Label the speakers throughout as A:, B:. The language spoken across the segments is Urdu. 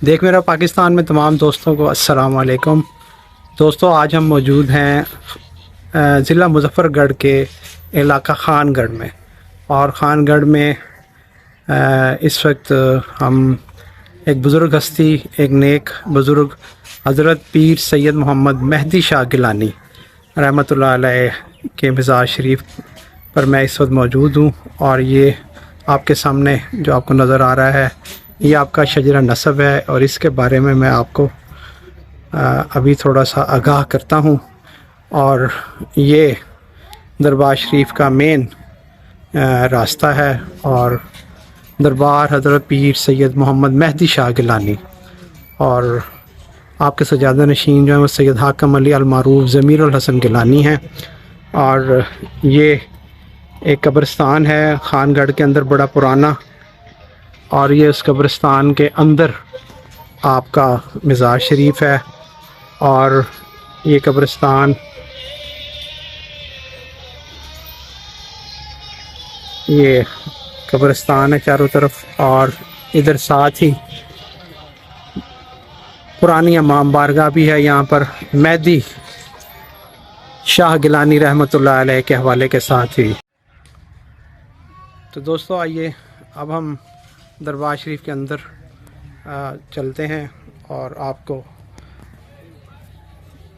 A: دیکھ میرا پاکستان میں تمام دوستوں کو السلام علیکم دوستوں، آج ہم موجود ہیں ضلع مظفر گڑھ کے علاقہ خان گڑھ میں، اور خان گڑھ میں اس وقت ہم ایک بزرگ ہستی، ایک نیک بزرگ حضرت پیر سید محمد مہدی شاہ گیلانی رحمۃ اللہ علیہ کے مزار شریف پر میں اس وقت موجود ہوں، اور یہ آپ کے سامنے جو آپ کو نظر آ رہا ہے یہ آپ کا شجرہ نسب ہے، اور اس کے بارے میں آپ کو ابھی تھوڑا سا آگاہ کرتا ہوں۔ اور یہ دربار شریف کا مین راستہ ہے، اور دربار حضرت پیر سید محمد مہدی شاہ گیلانی اور آپ کے سجادہ نشین جو ہیں وہ سید حاکم علی المعروف ضمیر الحسن گیلانی ہیں۔ اور یہ ایک قبرستان ہے خان گڑھ کے اندر بڑا پرانا، اور یہ اس قبرستان کے اندر آپ کا مزار شریف ہے، اور یہ قبرستان ہے چاروں طرف، اور ادھر ساتھ ہی پرانی امام بارگاہ بھی ہے یہاں پر مہدی شاہ گیلانی رحمۃ اللہ علیہ کے حوالے کے ساتھ ہی۔ تو دوستو آئیے اب ہم دربار شریف کے اندر چلتے ہیں اور آپ کو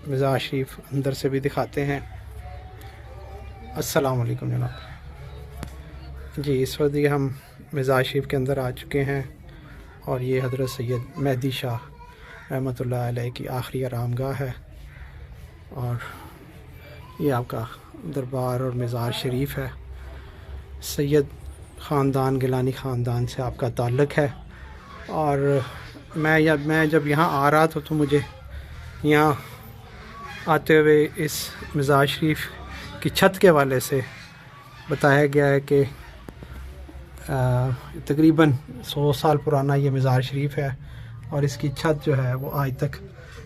A: مزار شریف اندر سے بھی دکھاتے ہیں۔ السلام علیکم جناب جی، اس وقت یہ ہم مزار شریف کے اندر آ چکے ہیں، اور یہ حضرت سید مہدی شاہ رحمۃ اللہ علیہ کی آخری آرام گاہ ہے، اور یہ آپ کا دربار اور مزار شریف ہے۔ سید خاندان گیلانی خاندان سے آپ کا تعلق ہے، اور میں جب یہاں آ رہا تھا تو مجھے یہاں آتے ہوئے اس مزار شریف کی چھت کے حوالے سے بتایا گیا ہے کہ تقریباً 100 سال پرانا یہ مزار شریف ہے، اور اس کی چھت جو ہے وہ آج تک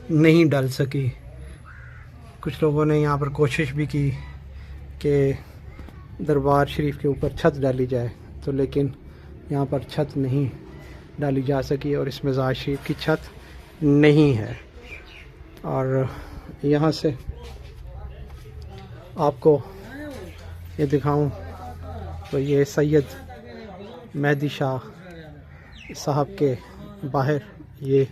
A: نہیں ڈل سکی۔ کچھ لوگوں نے یہاں پر کوشش بھی کی کہ دربار شریف کے اوپر چھت ڈالی جائے، تو لیکن یہاں پر چھت نہیں ڈالی جا سکی، اور اس مزار شریف کی چھت نہیں ہے۔ اور یہاں سے آپ کو یہ دکھاؤں تو یہ سید مہدی شاہ صاحب کے باہر یہ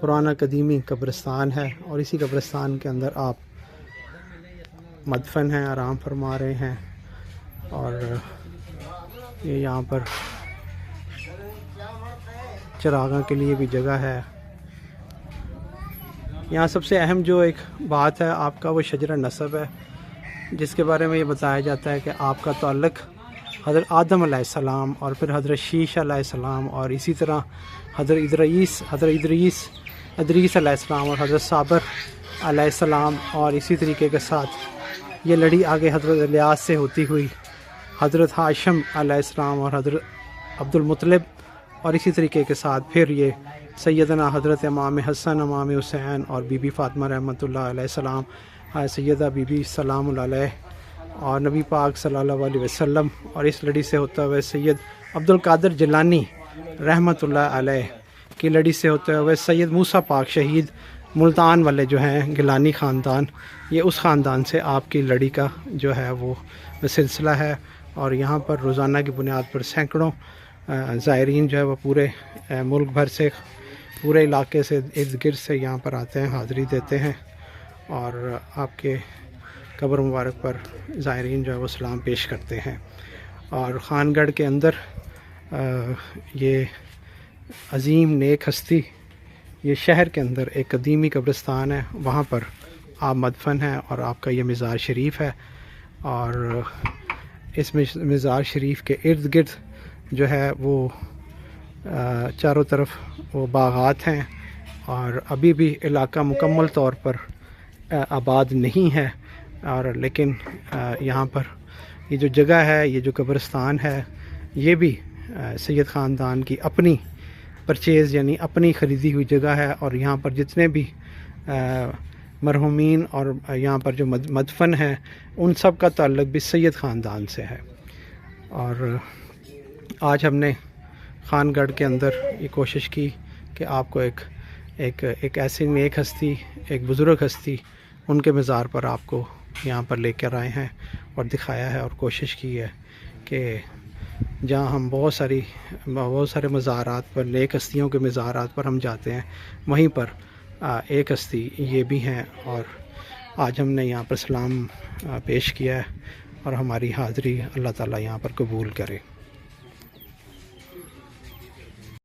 A: پرانا قدیمی قبرستان ہے، اور اسی قبرستان کے اندر آپ مدفن ہیں، آرام فرما رہے ہیں۔ اور یہ یہاں پر چراغاں کے لیے بھی جگہ ہے۔ یہاں سب سے اہم جو ایک بات ہے آپ کا وہ شجرہ نسب ہے، جس کے بارے میں یہ بتایا جاتا ہے کہ آپ کا تعلق حضرت آدم علیہ السلام، اور پھر حضرت شیش علیہ السلام، اور اسی طرح حضرت ادریس علیہ السلام، اور حضرت صابر علیہ السلام، اور اسی طریقے کے ساتھ یہ لڑی آگے حضرت الیاس سے ہوتی ہوئی حضرت ہاشم علیہ السلام اور حضرت عبد المطلب، اور اسی طریقے کے ساتھ پھر یہ سیدنا حضرت امام حسن، امام حسین، اور بی بی فاطمہ رحمۃ اللہ علیہ السلام، سیدہ بی بی سلام اللہ علیہ، اور نبی پاک صلی اللہ علیہ وسلم، اور اس لڑی سے ہوتا ہوئے سید عبد القادر جیلانی رحمۃ اللہ علیہ کی لڑی سے ہوتے ہوئے سید موسیٰ پاک شہید ملتان والے جو ہیں گیلانی خاندان، یہ اس خاندان سے آپ کی لڑی کا جو ہے وہ سلسلہ ہے۔ اور یہاں پر روزانہ کی بنیاد پر سینکڑوں زائرین جو ہے وہ پورے ملک بھر سے، پورے علاقے سے، ارد گرد سے یہاں پر آتے ہیں، حاضری دیتے ہیں، اور آپ کے قبر مبارک پر زائرین جو ہے وہ سلام پیش کرتے ہیں۔ اور خان گڑھ کے اندر یہ عظیم نیک ہستی، یہ شہر کے اندر ایک قدیمی قبرستان ہے، وہاں پر آپ مدفن ہیں، اور آپ کا یہ مزار شریف ہے۔ اور اس مزار شریف کے ارد گرد جو ہے وہ چاروں طرف وہ باغات ہیں، اور ابھی بھی علاقہ مکمل طور پر آباد نہیں ہے، اور لیکن یہاں پر یہ جو جگہ ہے، یہ جو قبرستان ہے، یہ بھی سید خاندان کی اپنی پرچیز یعنی اپنی خریدی ہوئی جگہ ہے، اور یہاں پر جتنے بھی مرحومین اور یہاں پر جو مدفن ہیں ان سب کا تعلق بھی سید خاندان سے ہے۔ اور آج ہم نے خان گڑھ کے اندر یہ کوشش کی کہ آپ کو ایک ایسی نیک ہستی، ایک بزرگ ہستی، ان کے مزار پر آپ کو یہاں پر لے کر آئے ہیں اور دکھایا ہے اور کوشش کی ہے کہ جہاں ہم بہت سارے مزارات پر، نیک ہستیوں کے مزارات پر ہم جاتے ہیں، وہیں پر ایک ہستی یہ بھی ہیں، اور آج ہم نے یہاں پر سلام پیش کیا ہے، اور ہماری حاضری اللہ تعالیٰ یہاں پر قبول کرے۔